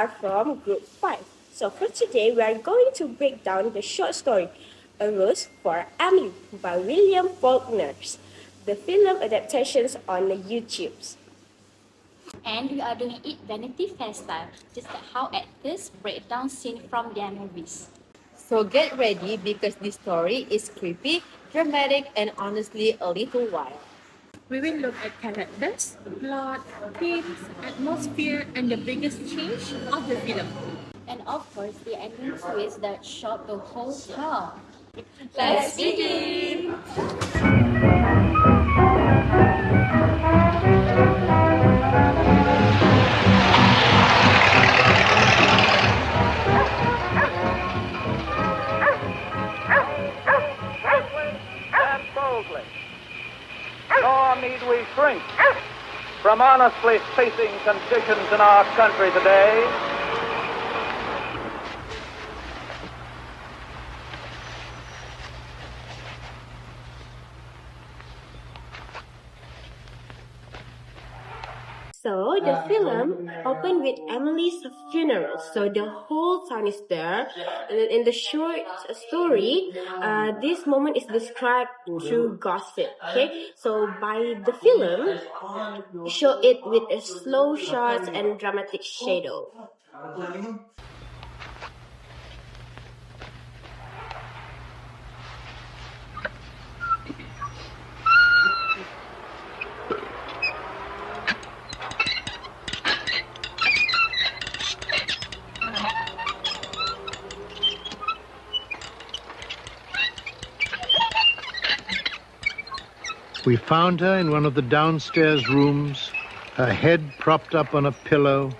are from Group 5. So for today, we are going to break down the short story, A Rose for Emily by William Faulkner. The film adaptations on the YouTubes. And we are doing it Vanity Fair style, just like how actors break down scenes from their movies. So get ready because this story is creepy, dramatic, and honestly a little wild. We will look at characters, plot, themes, atmosphere, and the biggest change of the film. And of course, the ending twist that shocked the whole town. Let's begin! Nor need we shrink from honestly facing conditions in our country today. So the film opened with Emily's funeral. So the whole town is there. And in the short story, this moment is described through gossip. Okay, so by the film, show it with a slow shots and dramatic shadow. We found her in one of the downstairs rooms, her head propped up on a pillow,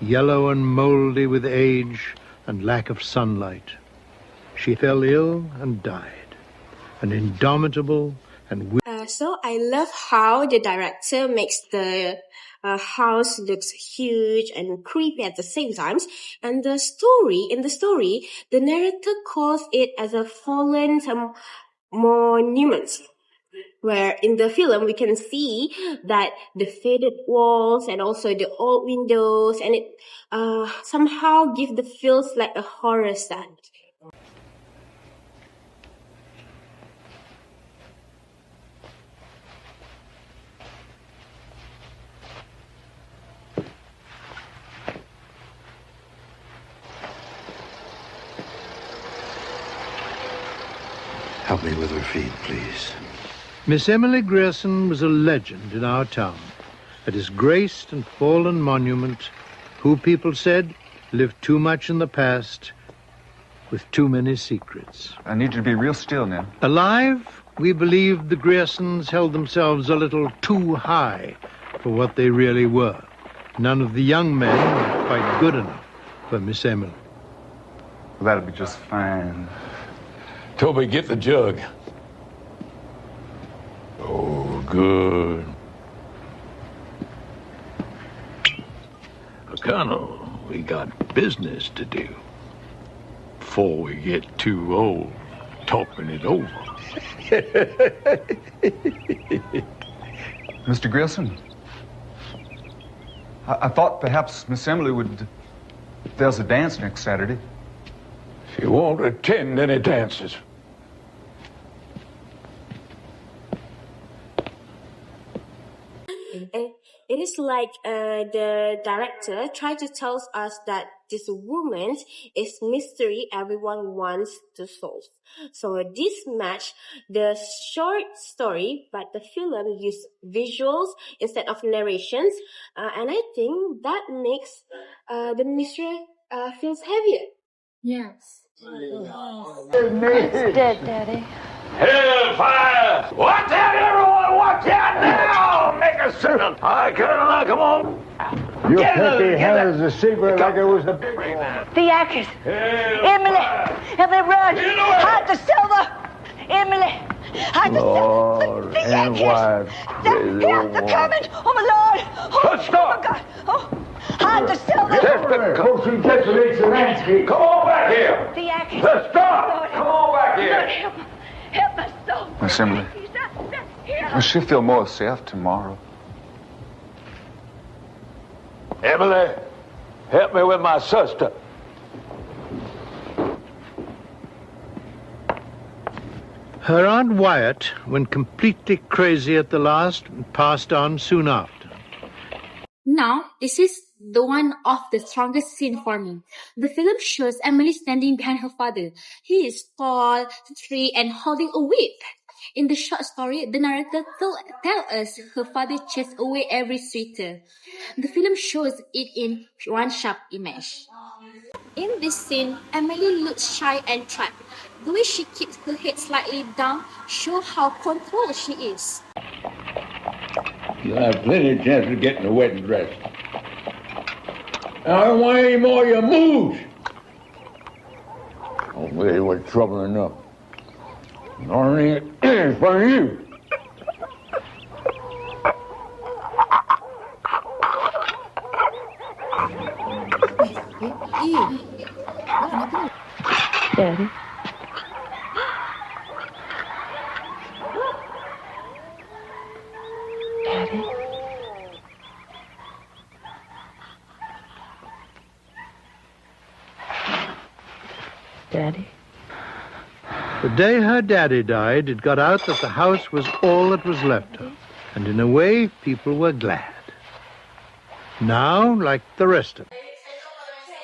yellow and moldy with age and lack of sunlight. She fell ill and died, an indomitable and... So I love how the director makes the house looks huge and creepy at the same time. And in the story, the narrator calls it as a fallen monument. Where in the film we can see that the faded walls and also the old windows, and it somehow give the feels like a horror stand. Help me with her feet, please. Miss Emily Grierson was a legend in our town, a disgraced and fallen monument who, people said, lived too much in the past with too many secrets. I need you to be real still now. Alive, we believed the Griersons held themselves a little too high for what they really were. None of the young men were quite good enough for Miss Emily. Well, that'll be just fine. Toby, get the jug. Oh, good. Colonel, we got business to do before we get too old talking it over. Mr. Grierson, I thought perhaps Miss Emily would... There's a dance next Saturday. She won't attend any dances. It is like the director tried to tell us that this woman is mystery everyone wants to solve. So this match the short story, but the film used visuals instead of narrations, and I think that makes the mystery feels heavier. Yes. It's dead, Daddy. Hellfire! Watch out, everyone! Watch out now! Make a signal. All right, Colonel, now come on. You can't handles the secret like it was a big one. The actors. Emily! Emily, run! Hide the silver! Emily! Hide the silver! The Yankees! They're coming! Oh, my Lord! Oh, Stop! Oh, my God! Oh, hide the silver! Come on back here! The actors! Stop! Come on back Lord, here! help us so! Miss Emily, will she feel more safe tomorrow? Emily! Help me with my sister. Her Aunt Wyatt went completely crazy at the last and passed on soon after. Now, this is the one of the strongest scene for me. The film shows Emily standing behind her father. He is tall, straight, and holding a whip. In the short story, the narrator tells us her father chased away every suitor. The film shows it in one sharp image. In this scene, Emily looks shy and trapped. The way she keeps her head slightly down shows how controlled she is. You'll have plenty of chance to get in the wedding dress. I don't want any more of your moves. Oh, really was trouble enough. Only for you. Daddy. Daddy. Daddy. The day her daddy died, it got out that the house was all that was left her, and in a way, people were glad. Now, like the rest of them.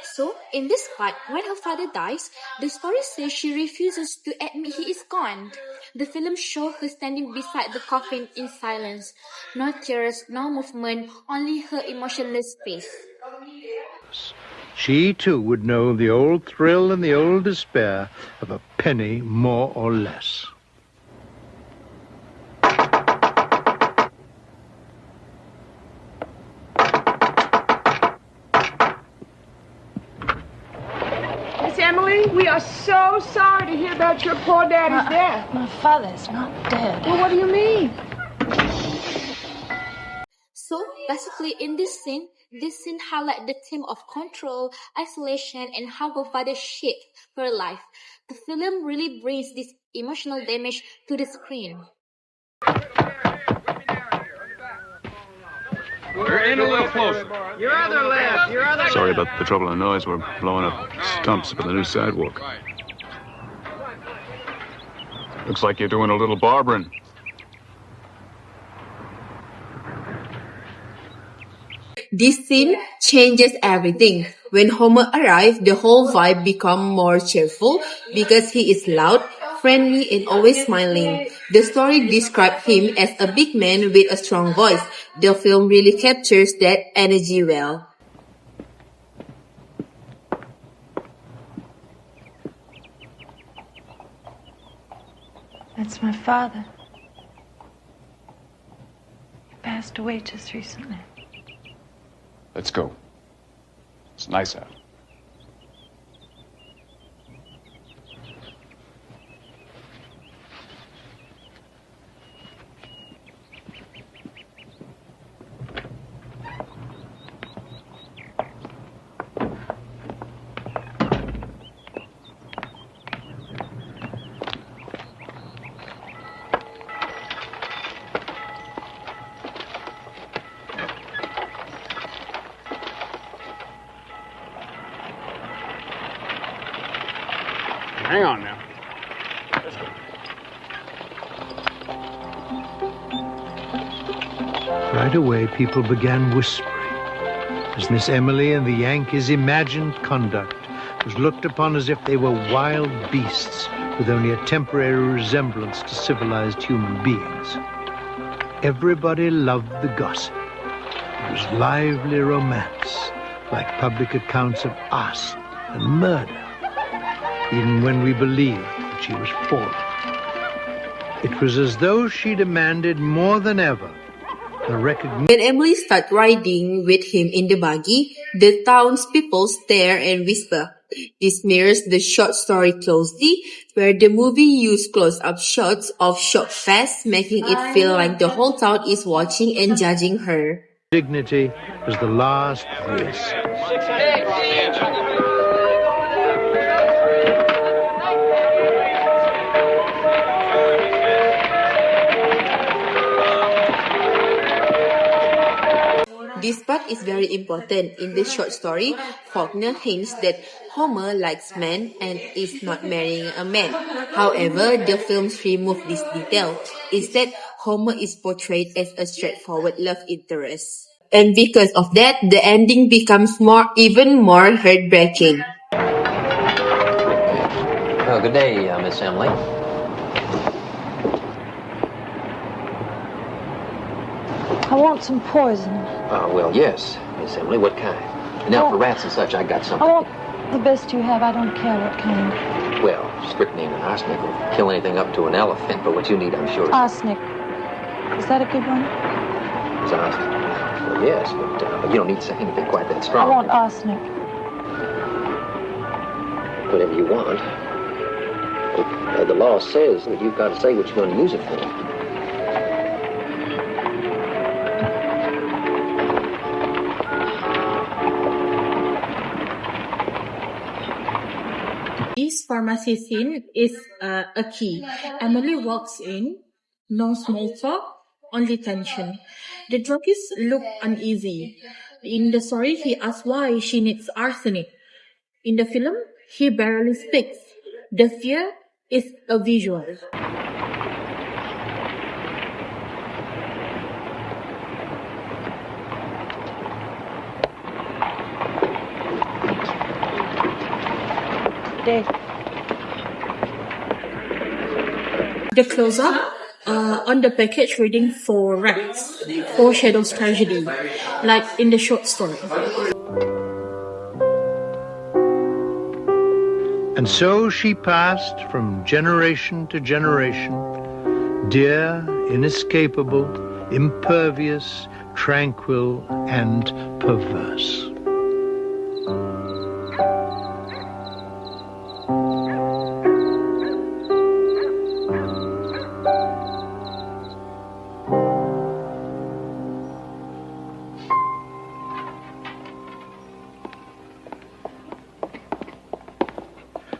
So, in this part, when her father dies, the story says she refuses to admit he is gone. The film shows her standing beside the coffin in silence. No tears, no movement, only her emotionless face. She, too, would know the old thrill and the old despair of a penny more or less. Miss Emily, we are so sorry to hear about your poor daddy's death. My father's not dead. Well, what do you mean? So, basically, in this scene highlights the theme of control, isolation, and how her father shaped her life. The film really brings this emotional damage to the screen. You're in a little closer. Your other left. Your other Sorry about the trouble and noise. We're blowing up stumps for the new sidewalk. Looks like you're doing a little barbering. This scene changes everything. When Homer arrives, the whole vibe becomes more cheerful because he is loud, friendly, and always smiling. The story describes him as a big man with a strong voice. The film really captures that energy well. That's my father. He passed away just recently. Let's go. It's nice out. Hang on now. Right away, people began whispering, as Miss Emily and the Yankees' imagined conduct was looked upon as if they were wild beasts with only a temporary resemblance to civilized human beings. Everybody loved the gossip. It was lively romance, like public accounts of arson and murder, even when we believed that she was fallen. It was as though she demanded more than ever the recognition. When Emily starts riding with him in the buggy, the townspeople stare and whisper. This mirrors the short story closely, where the movie used close-up shots of short face, making it feel like the whole town is watching and judging her. Dignity was the last risk. This part is very important. In the short story, Faulkner hints that Homer likes men and is not marrying a man. However, the films remove this detail. Instead, Homer is portrayed as a straightforward love interest. And because of that, the ending becomes even more heartbreaking. Oh, good day, Miss Emily. I want some poison. Well, yes, Miss Emily. What kind? Now, for rats and such, I got something. I want the best you have. I don't care what kind. Well, strychnine and arsenic will kill anything up to an elephant, but what you need, I'm sure, is... Arsenic. Is that a good one? It's arsenic. Well, yes, but you don't need anything quite that strong. I want arsenic. Whatever you want. The law says that you've got to say what you're going to use it for. This pharmacy scene is a key. Emily walks in, no small talk, only tension. The druggist look uneasy. In the story, he asks why she needs arsenic. In the film, he barely speaks. The fear is a visual. The close-up on the package reading for rats, foreshadows tragedy, like in the short story. And so she passed from generation to generation, dear, inescapable, impervious, tranquil, and perverse.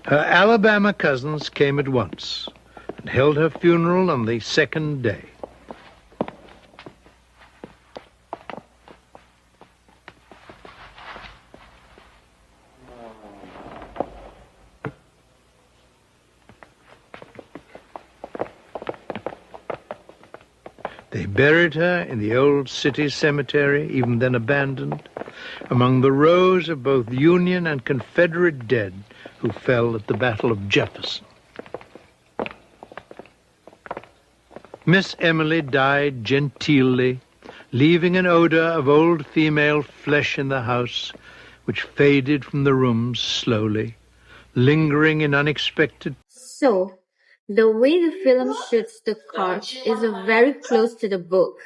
Her Alabama cousins came at once and held her funeral on the second day. They buried her in the old city cemetery, even then abandoned, among the rows of both Union and Confederate dead who fell at the Battle of Jefferson. Miss Emily died genteelly, leaving an odor of old female flesh in the house, which faded from the rooms slowly, lingering in unexpected... So, the way the film shoots the cars is very close to the book.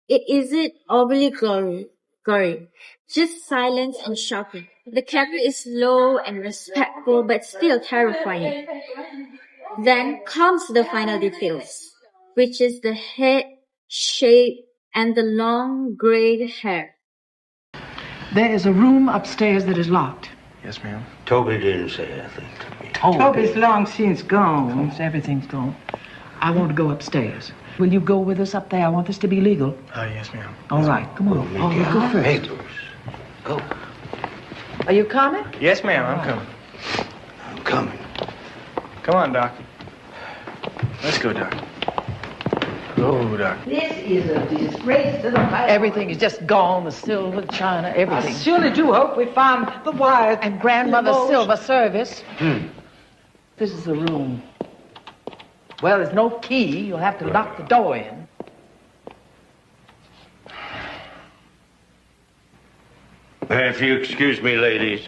It isn't overly gory, just silence and shocking. The camera is slow and respectful, but still terrifying. Then comes the final details, which is the head shape and the long gray hair. There is a room upstairs that is locked. Yes, ma'am. Toby didn't say anything to me. Toby's long since gone. Everything's gone. I want to go upstairs. Will you go with us up there? I want this to be legal. Yes, ma'am. All right, come on. You go first. Hey, go. Are you coming? Yes, ma'am, I'm coming. I'm coming. Come on, Doc. Let's go, Doc. Go, Doc. This is a disgrace to the family. Everything is just gone. The silver, china, everything. I surely do hope we find the wires. And grandmother's silver service. This is the room. Well, there's no key. You'll have to lock the door in. If you excuse me, ladies.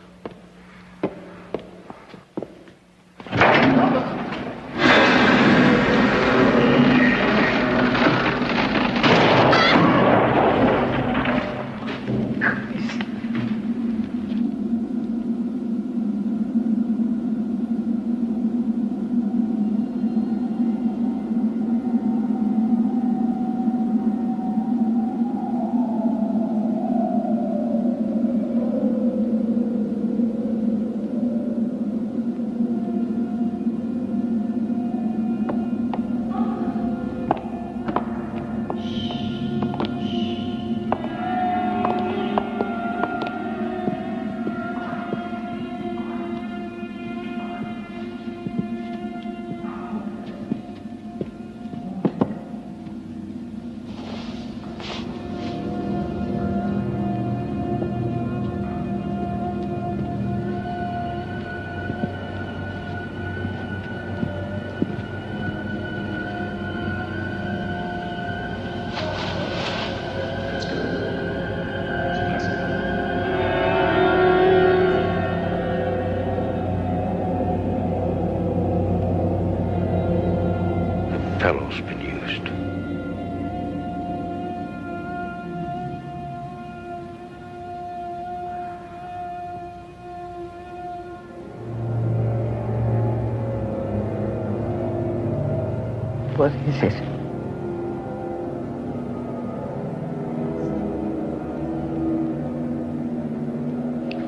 What is it?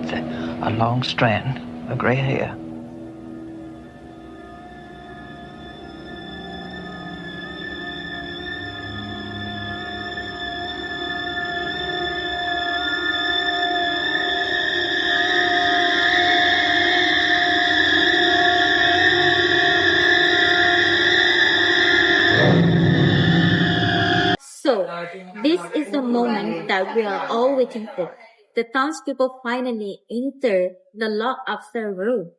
It's a long strand of gray hair. So, this is the moment that we are all waiting for. The townspeople finally enter the locked upstairs room,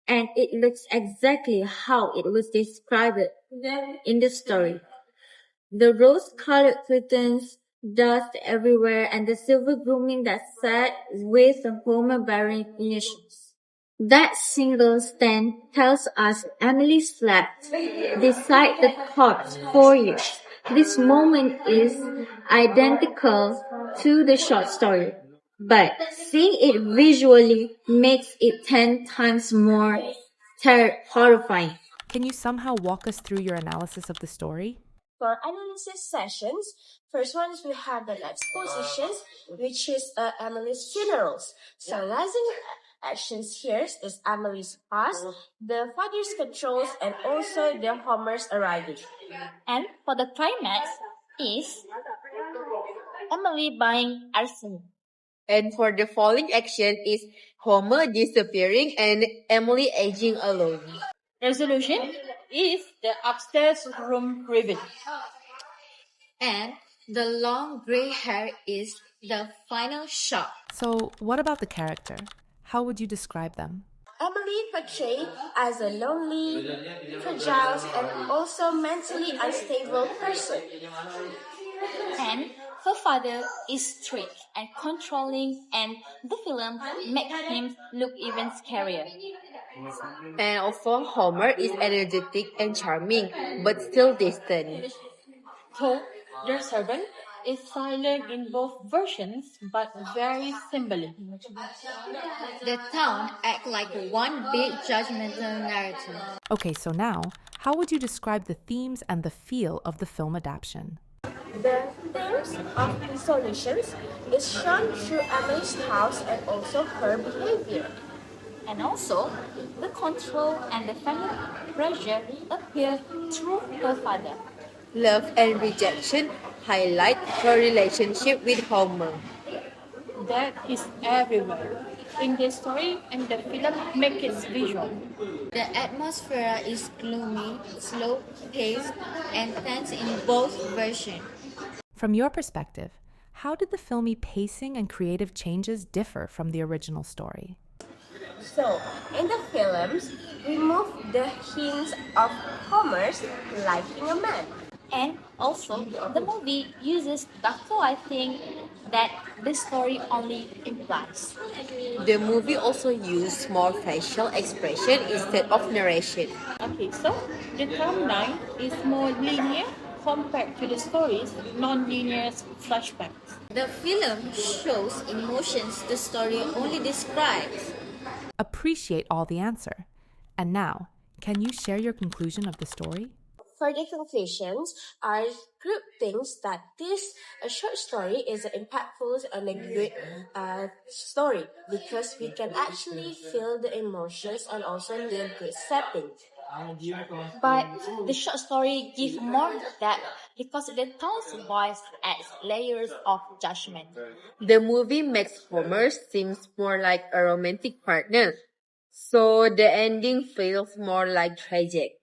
and it looks exactly how it was described in the story. The rose-colored curtains, dust everywhere, and the silver grooming that sat with the Homer-bearing initials. That single stand tells us Emily slept beside the corpse for years. This moment is identical to the short story, but seeing it visually makes it 10 times more horrifying. Can you somehow walk us through your analysis of the story? For analysis sessions, first one is we have the expositions, which is Emily's funerals. Summarizing actions here is Emily's past, the father's controls, and also the Homer's arriving. And for the climax is Emily buying arsenic. And for the falling action is Homer disappearing and Emily aging alone. Resolution is the upstairs room reveal. And the long gray hair is the final shot. So, what about the character? How would you describe them? Emily portrayed as a lonely, fragile, and also mentally unstable person. And her father is strict and controlling, and the film makes him look even scarier. And also Homer is energetic and charming, but still distant. So, the servant is silent in both versions, but very symbolic. The town acts like one big judgmental narrative. Okay, so now, how would you describe the themes and the feel of the film adaptation? The themes of resolutions is shown through Emily's house and also her behavior. And also, the control and the family pressure appear through her father. Love and rejection highlight her relationship with Homer. That is everywhere. In the story and the film make it visual. The atmosphere is gloomy, slow-paced, and tense in both versions. From your perspective, how did the filmy pacing and creative changes differ from the original story? So, in the films, remove the hints of Homer's liking a man. And also, the movie uses gaslighting that the story only implies. The movie also used more facial expression instead of narration. Okay, so the timeline is more linear compared to the story's non-linear flashbacks. The film shows emotions the story only describes. Appreciate all the answer. And now, can you share your conclusion of the story? For the conclusions, I group things that this short story is impactful and a good story because we can actually feel the emotions and also the good setting. But the short story gives more depth because the tone's voice adds layers of judgment. The movie makes Homer seems more like a romantic partner, so the ending feels more like tragic.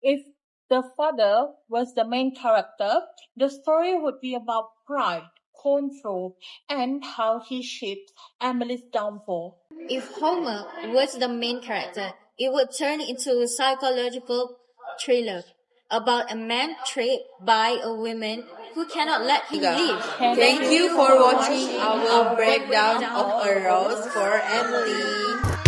If the father was the main character, the story would be about pride, control, and how he shapes Emily's downfall. If Homer was the main character, it would turn into a psychological thriller about a man trapped by a woman who cannot let him live. Thank you for watching our breakdown of A Rose for Emily.